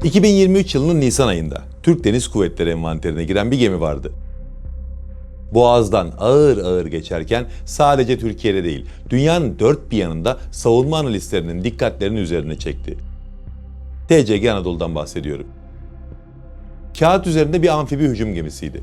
2023 yılının Nisan ayında Türk Deniz Kuvvetleri envanterine giren bir gemi vardı. Boğaz'dan ağır ağır geçerken sadece Türkiye'de değil, dünyanın dört bir yanında savunma analistlerinin dikkatlerini üzerine çekti. TCG Anadolu'dan bahsediyorum. Kağıt üzerinde bir amfibi hücum gemisiydi.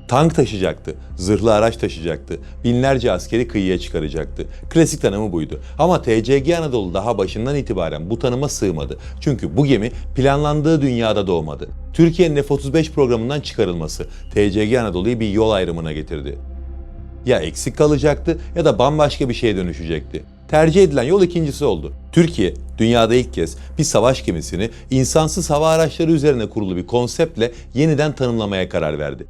Tank taşıyacaktı, zırhlı araç taşıyacaktı, binlerce askeri kıyıya çıkaracaktı. Klasik tanımı buydu. Ama TCG Anadolu daha başından itibaren bu tanıma sığmadı. Çünkü bu gemi planlandığı dünyada doğmadı. Türkiye'nin F-35 programından çıkarılması TCG Anadolu'yu bir yol ayrımına getirdi. Ya eksik kalacaktı ya da bambaşka bir şeye dönüşecekti. Tercih edilen yol ikincisi oldu. Türkiye, dünyada ilk kez bir savaş gemisini insansız hava araçları üzerine kurulu bir konseptle yeniden tanımlamaya karar verdi.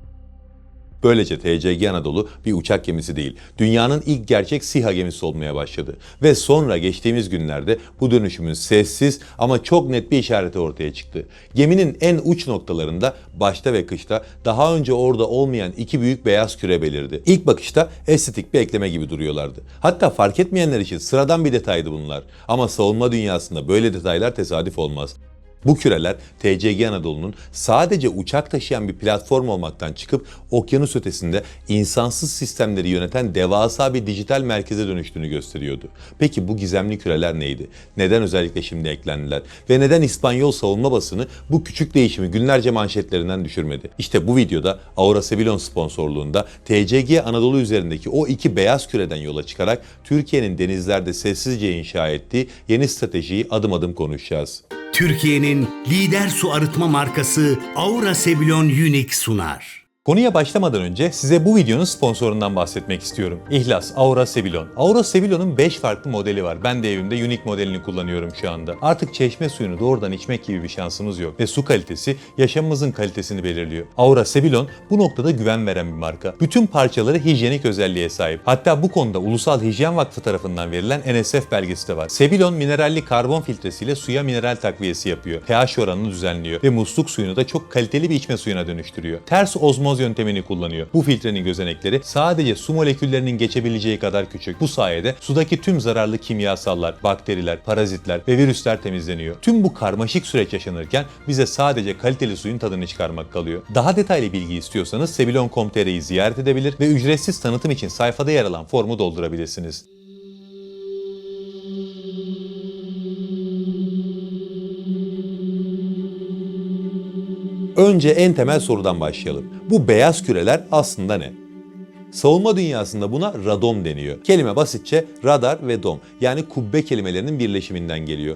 Böylece TCG Anadolu bir uçak gemisi değil, dünyanın ilk gerçek SİHA gemisi olmaya başladı. Ve sonra geçtiğimiz günlerde bu dönüşümün sessiz ama çok net bir işareti ortaya çıktı. Geminin en uç noktalarında başta ve kışta daha önce orada olmayan iki büyük beyaz küre belirdi. İlk bakışta estetik bir ekleme gibi duruyorlardı. Hatta fark etmeyenler için sıradan bir detaydı bunlar. Ama savunma dünyasında böyle detaylar tesadüf olmaz. Bu küreler TCG Anadolu'nun sadece uçak taşıyan bir platform olmaktan çıkıp okyanus ötesinde insansız sistemleri yöneten devasa bir dijital merkeze dönüştüğünü gösteriyordu. Peki bu gizemli küreler neydi? Neden özellikle şimdi eklendiler? Ve neden İspanyol savunma basını bu küçük değişimi günlerce manşetlerinden düşürmedi? İşte bu videoda Aura Sebilon sponsorluğunda TCG Anadolu üzerindeki o iki beyaz küreden yola çıkarak Türkiye'nin denizlerde sessizce inşa ettiği yeni stratejiyi adım adım konuşacağız. Türkiye'nin lider su arıtma markası Aura Sebilon Unique sunar. Konuya başlamadan önce size bu videonun sponsorundan bahsetmek istiyorum. İhlas Aura Sebilon. Aura Sebilon'un 5 farklı modeli var. Ben de evimde Unique modelini kullanıyorum şu anda. Artık çeşme suyunu doğrudan içmek gibi bir şansımız yok. Ve su kalitesi yaşamımızın kalitesini belirliyor. Aura Sebilon bu noktada güven veren bir marka. Bütün parçaları hijyenik özelliğe sahip. Hatta bu konuda Ulusal Hijyen Vakfı tarafından verilen NSF belgesi de var. Sebilon mineralli karbon filtresiyle suya mineral takviyesi yapıyor. pH oranını düzenliyor ve musluk suyunu da çok kaliteli bir içme suyuna dönüştürüyor. Ters ozmoz yöntemini kullanıyor. Bu filtrenin gözenekleri sadece su moleküllerinin geçebileceği kadar küçük. Bu sayede sudaki tüm zararlı kimyasallar, bakteriler, parazitler ve virüsler temizleniyor. Tüm bu karmaşık süreç yaşanırken bize sadece kaliteli suyun tadını çıkarmak kalıyor. Daha detaylı bilgi istiyorsanız sebilon.com.tr'yi ziyaret edebilir ve ücretsiz tanıtım için sayfada yer alan formu doldurabilirsiniz. Önce en temel sorudan başlayalım. Bu beyaz küreler aslında ne? Savunma dünyasında buna radom deniyor. Kelime basitçe radar ve dom, yani kubbe kelimelerinin birleşiminden geliyor.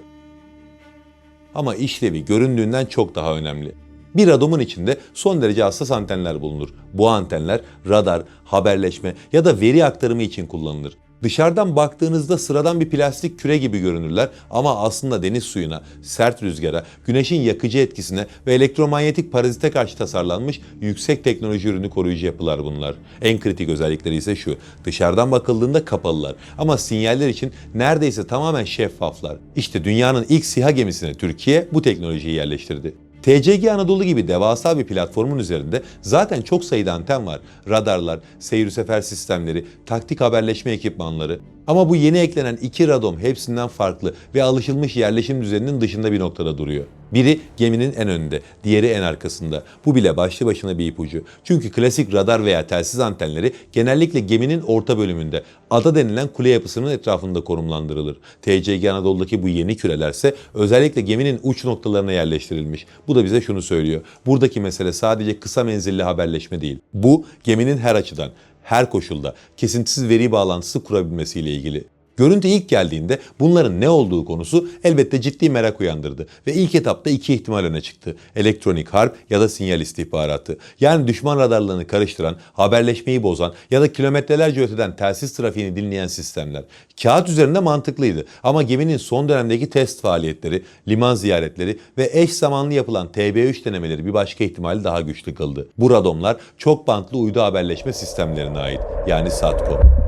Ama işlevi göründüğünden çok daha önemli. Bir radomun içinde son derece hassas antenler bulunur. Bu antenler radar, haberleşme ya da veri aktarımı için kullanılır. Dışarıdan baktığınızda sıradan bir plastik küre gibi görünürler ama aslında deniz suyuna, sert rüzgara, güneşin yakıcı etkisine ve elektromanyetik parazite karşı tasarlanmış yüksek teknoloji ürünü koruyucu yapılar bunlar. En kritik özellikleri ise şu: dışarıdan bakıldığında kapalılar ama sinyaller için neredeyse tamamen şeffaflar. İşte dünyanın ilk SİHA gemisine Türkiye bu teknolojiyi yerleştirdi. TCG Anadolu gibi devasa bir platformun üzerinde zaten çok sayıda anten var. Radarlar, seyir sefer sistemleri, taktik haberleşme ekipmanları. Ama bu yeni eklenen iki radom hepsinden farklı ve alışılmış yerleşim düzeninin dışında bir noktada duruyor. Biri geminin en önünde, diğeri en arkasında. Bu bile başlı başına bir ipucu. Çünkü klasik radar veya telsiz antenleri genellikle geminin orta bölümünde, ada denilen kule yapısının etrafında konumlandırılır. TCG Anadolu'daki bu yeni kürelerse özellikle geminin uç noktalarına yerleştirilmiş. Bu da bize şunu söylüyor: buradaki mesele sadece kısa menzilli haberleşme değil. Bu, geminin her açıdan, her koşulda kesintisiz veri bağlantısı kurabilmesiyle ilgili. Görüntü ilk geldiğinde bunların ne olduğu konusu elbette ciddi merak uyandırdı ve ilk etapta iki ihtimal öne çıktı: elektronik harp ya da sinyal istihbaratı. Yani düşman radarlarını karıştıran, haberleşmeyi bozan ya da kilometrelerce öteden telsiz trafiğini dinleyen sistemler. Kağıt üzerinde mantıklıydı ama geminin son dönemdeki test faaliyetleri, liman ziyaretleri ve eş zamanlı yapılan TB3 denemeleri bir başka ihtimali daha güçlü kıldı. Bu radomlar çok bantlı uydu haberleşme sistemlerine ait, yani SATCOM.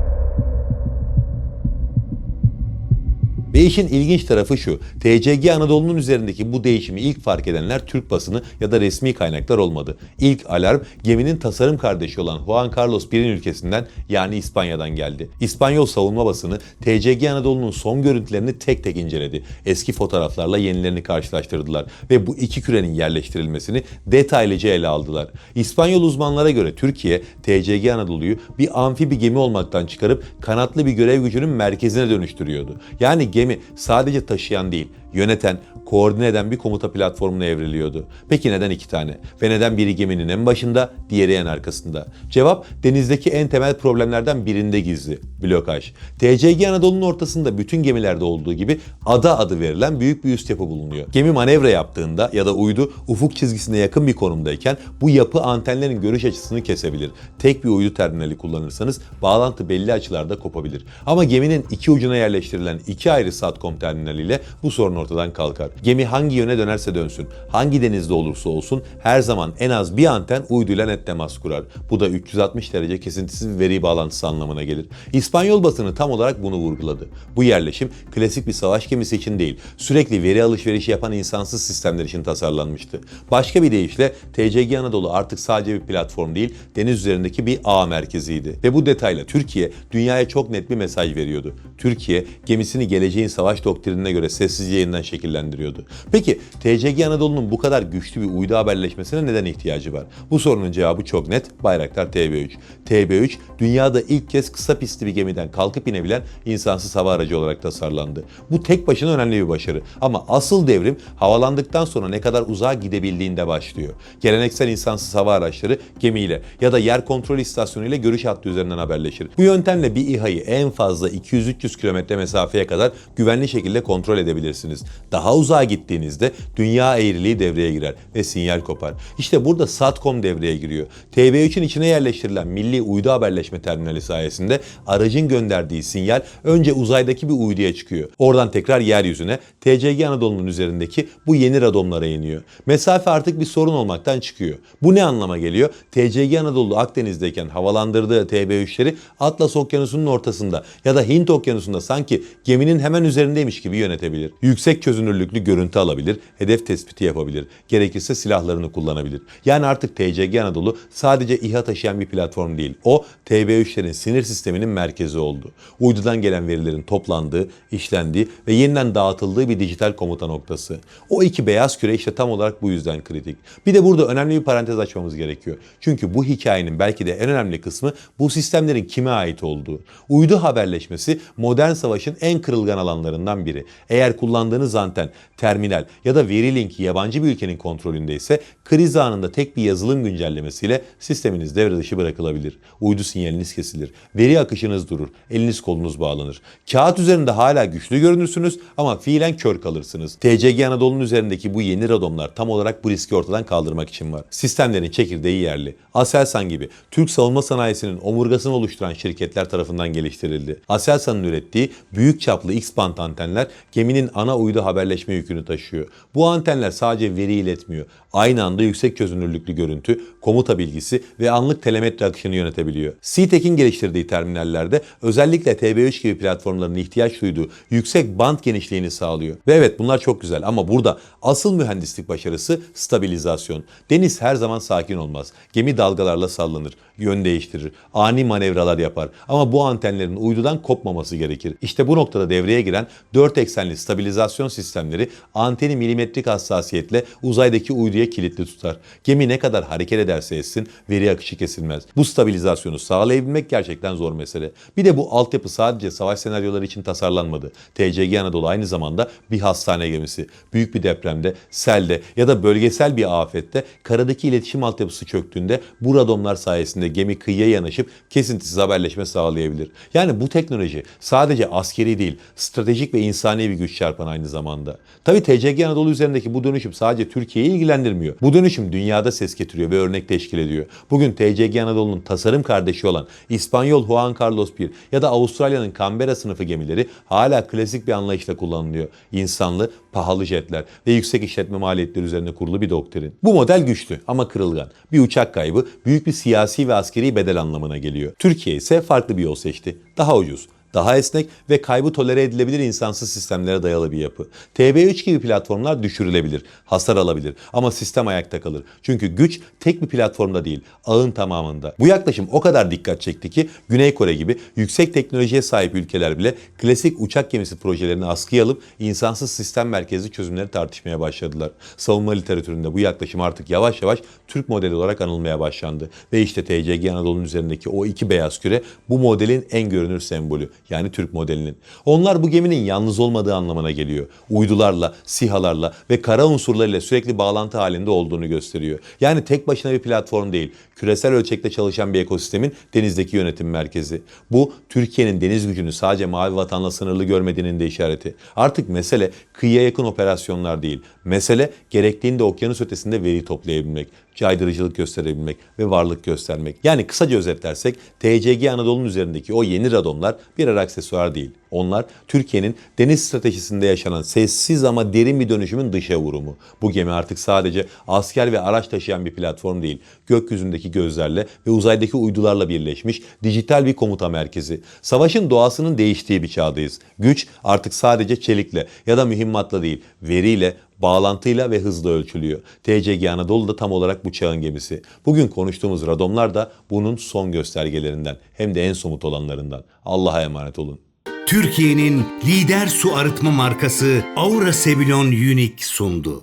Ve işin ilginç tarafı şu, TCG Anadolu'nun üzerindeki bu değişimi ilk fark edenler Türk basını ya da resmi kaynaklar olmadı. İlk alarm geminin tasarım kardeşi olan Juan Carlos I'nin ülkesinden yani İspanya'dan geldi. İspanyol savunma basını TCG Anadolu'nun son görüntülerini tek tek inceledi. Eski fotoğraflarla yenilerini karşılaştırdılar ve bu iki kürenin yerleştirilmesini detaylıca ele aldılar. İspanyol uzmanlara göre Türkiye, TCG Anadolu'yu bir amfibi gemi olmaktan çıkarıp kanatlı bir görev gücünün merkezine dönüştürüyordu. Yani gemi sadece taşıyan değil, yöneten, koordine eden bir komuta platformuna evriliyordu. Peki neden iki tane? Ve neden biri geminin en başında, diğeri en arkasında? Cevap, denizdeki en temel problemlerden birinde gizli. Blokaj. TCG Anadolu'nun ortasında bütün gemilerde olduğu gibi ada adı verilen büyük bir üst yapı bulunuyor. Gemi manevra yaptığında ya da uydu ufuk çizgisine yakın bir konumdayken bu yapı antenlerin görüş açısını kesebilir. Tek bir uydu terminali kullanırsanız bağlantı belli açılarda kopabilir. Ama geminin iki ucuna yerleştirilen iki ayrı SATCOM terminaliyle bu sorun ortadan kalkar. Gemi hangi yöne dönerse dönsün, hangi denizde olursa olsun her zaman en az bir anten uyduyla net temas kurar. Bu da 360 derece kesintisiz bir veri bağlantısı anlamına gelir. İspanyol basını tam olarak bunu vurguladı. Bu yerleşim klasik bir savaş gemisi için değil, sürekli veri alışverişi yapan insansız sistemler için tasarlanmıştı. Başka bir deyişle TCG Anadolu artık sadece bir platform değil, deniz üzerindeki bir ağ merkeziydi. Ve bu detayla Türkiye dünyaya çok net bir mesaj veriyordu. Türkiye gemisini geleceğin savaş doktrinine göre sessizce yeniden şekillendiriyordu. Peki TCG Anadolu'nun bu kadar güçlü bir uydu haberleşmesine neden ihtiyacı var? Bu sorunun cevabı çok net. Bayraktar TB3. TB3 dünyada ilk kez kısa pistli bir gemiden kalkıp inebilen insansız hava aracı olarak tasarlandı. Bu tek başına önemli bir başarı. Ama asıl devrim havalandıktan sonra ne kadar uzağa gidebildiğinde başlıyor. Geleneksel insansız hava araçları gemiyle ya da yer kontrol istasyonu ile görüş hattı üzerinden haberleşir. Bu yöntemle bir İHA'yı en fazla 200-300 kilometre mesafeye kadar güvenli şekilde kontrol edebilirsiniz. Daha uzağa gittiğinizde dünya eğriliği devreye girer ve sinyal kopar. İşte burada SATCOM devreye giriyor. TB3'ün içine yerleştirilen milli uydu haberleşme terminali sayesinde aracın gönderdiği sinyal önce uzaydaki bir uyduya çıkıyor. Oradan tekrar yeryüzüne TCG Anadolu'nun üzerindeki bu yeni radomlara iniyor. Mesafe artık bir sorun olmaktan çıkıyor. Bu ne anlama geliyor? TCG Anadolu Akdeniz'deyken havalandırdığı TB3'leri Atlas Okyanusu'nun ortasında ya da Hint Okyanusu'nda sanki geminin hemen üzerindeymiş gibi yönetebilir. Yüksek çözünürlüklü görüntü alabilir, hedef tespiti yapabilir, gerekirse silahlarını kullanabilir. Yani artık TCG Anadolu sadece İHA taşıyan bir platform değil. O TB3'lerin sinir sisteminin merkezi oldu. Uydudan gelen verilerin toplandığı, işlendiği ve yeniden dağıtıldığı bir dijital komuta noktası. O iki beyaz küre işte tam olarak bu yüzden kritik. Bir de burada önemli bir parantez açmamız gerekiyor. Çünkü bu hikayenin belki de en önemli kısmı bu sistemlerin kime ait olduğu. Uydu haberleşmesi modern savaşın en kırılgan alanlarından biri. Eğer kullandığınız anten, terminal ya da veri linki yabancı bir ülkenin kontrolündeyse kriz anında tek bir yazılım güncellemesiyle sisteminiz devre dışı bırakılabilir. Uydu sinyaliniz kesilir. Veri akışınız durur. Eliniz kolunuz bağlanır. Kağıt üzerinde hala güçlü görünürsünüz ama fiilen kör kalırsınız. TCG Anadolu'nun üzerindeki bu yeni radomlar tam olarak bu riski ortadan kaldırmak için var. Sistemlerin çekirdeği yerli. Aselsan gibi Türk savunma sanayisinin omurgasını oluşturan şirketler tarafından geliştirildi. Aselsan'ın ürettiği büyük çaplı X-band antenler geminin ana uydu haberleşme yükünü taşıyor. Bu antenler sadece veri iletmiyor. Aynı anda yüksek çözünürlüklü görüntü, komuta bilgisi ve anlık telemetri akışını yönetebiliyor. SeaTech'in geliştirdiği terminallerde özellikle TB3 gibi platformların ihtiyaç duyduğu yüksek band genişliğini sağlıyor. Ve evet bunlar çok güzel ama burada asıl mühendislik başarısı stabilizasyon. Deniz her zaman sakin olmaz. Gemi dalgalarla sallanır, yön değiştirir, ani manevralar yapar. Ama bu antenlerin uydudan kopmaması gerekir. İşte bu noktada devreye giren 4 eksenli stabilizasyon sistemleri anteni milimetrik hassasiyetle uzaydaki uyduya kilitli tutar. Gemi ne kadar hareket ederse etsin veri akışı kesilmez. Bu stabilizasyonu sağlayabilmek gerçekten zor mesele. Bir de bu altyapı sadece savaş senaryoları için tasarlanmadı. TCG Anadolu aynı zamanda bir hastane gemisi. Büyük bir depremde, selde ya da bölgesel bir afette karadaki iletişim altyapısı çöktüğünde bu radomlar sayesinde gemi kıyıya yanaşıp kesintisiz haberleşme sağlayabilir. Yani bu teknoloji sadece askeri değil, stratejik ve insani bir güç çarpan aynı zamanda. Tabii TCG Anadolu üzerindeki bu dönüşüm sadece Türkiye'yi ilgilendirmiyor. Bu dönüşüm dünyada ses getiriyor ve örnek teşkil ediyor. Bugün TCG Anadolu'nun tasarım kardeşi olan İspanyol Juan Carlos I ya da Avustralya'nın Canberra sınıfı gemileri hala klasik bir anlayışla kullanılıyor. İnsanlı, pahalı jetler ve yüksek işletme maliyetleri üzerine kurulu bir doktrin. Bu model güçlü ama kırılgan. Bir uçak kaybı büyük bir siyasi ve askeri bedel anlamına geliyor. Türkiye ise farklı bir yol seçti. Daha ucuz, Daha esnek ve kaybı tolere edilebilir insansız sistemlere dayalı bir yapı. TB3 gibi platformlar düşürülebilir, hasar alabilir ama sistem ayakta kalır. Çünkü güç tek bir platformda değil, ağın tamamında. Bu yaklaşım o kadar dikkat çekti ki Güney Kore gibi yüksek teknolojiye sahip ülkeler bile klasik uçak gemisi projelerini askıya alıp insansız sistem merkezli çözümleri tartışmaya başladılar. Savunma literatüründe bu yaklaşım artık yavaş yavaş Türk modeli olarak anılmaya başlandı. Ve işte TCG Anadolu'nun üzerindeki o iki beyaz küre bu modelin en görünür sembolü. Yani Türk modelinin. Onlar bu geminin yalnız olmadığı anlamına geliyor. Uydularla, SİHA'larla ve kara unsurlarıyla sürekli bağlantı halinde olduğunu gösteriyor. Yani tek başına bir platform değil, küresel ölçekte çalışan bir ekosistemin denizdeki yönetim merkezi. Bu Türkiye'nin deniz gücünü sadece Mavi Vatan'la sınırlı görmediğinin de işareti. Artık mesele kıyıya yakın operasyonlar değil. Mesele gerektiğinde okyanus ötesinde veri toplayabilmek, caydırıcılık gösterebilmek ve varlık göstermek. Yani kısaca özetlersek TCG Anadolu'nun üzerindeki o yeni radomlar birer aksesuar değil. Onlar Türkiye'nin deniz stratejisinde yaşanan sessiz ama derin bir dönüşümün dışa vurumu. Bu gemi artık sadece asker ve araç taşıyan bir platform değil. Gökyüzündeki gözlerle ve uzaydaki uydularla birleşmiş dijital bir komuta merkezi. Savaşın doğasının değiştiği bir çağdayız. Güç artık sadece çelikle ya da mühimmatla değil, veriyle, bağlantıyla ve hızla ölçülüyor. TCG Anadolu da tam olarak bu çağın gemisi. Bugün konuştuğumuz radomlar da bunun son göstergelerinden, hem de en somut olanlarından. Allah'a emanet olun. Türkiye'nin lider su arıtma markası Aura Sebilon Unique sundu.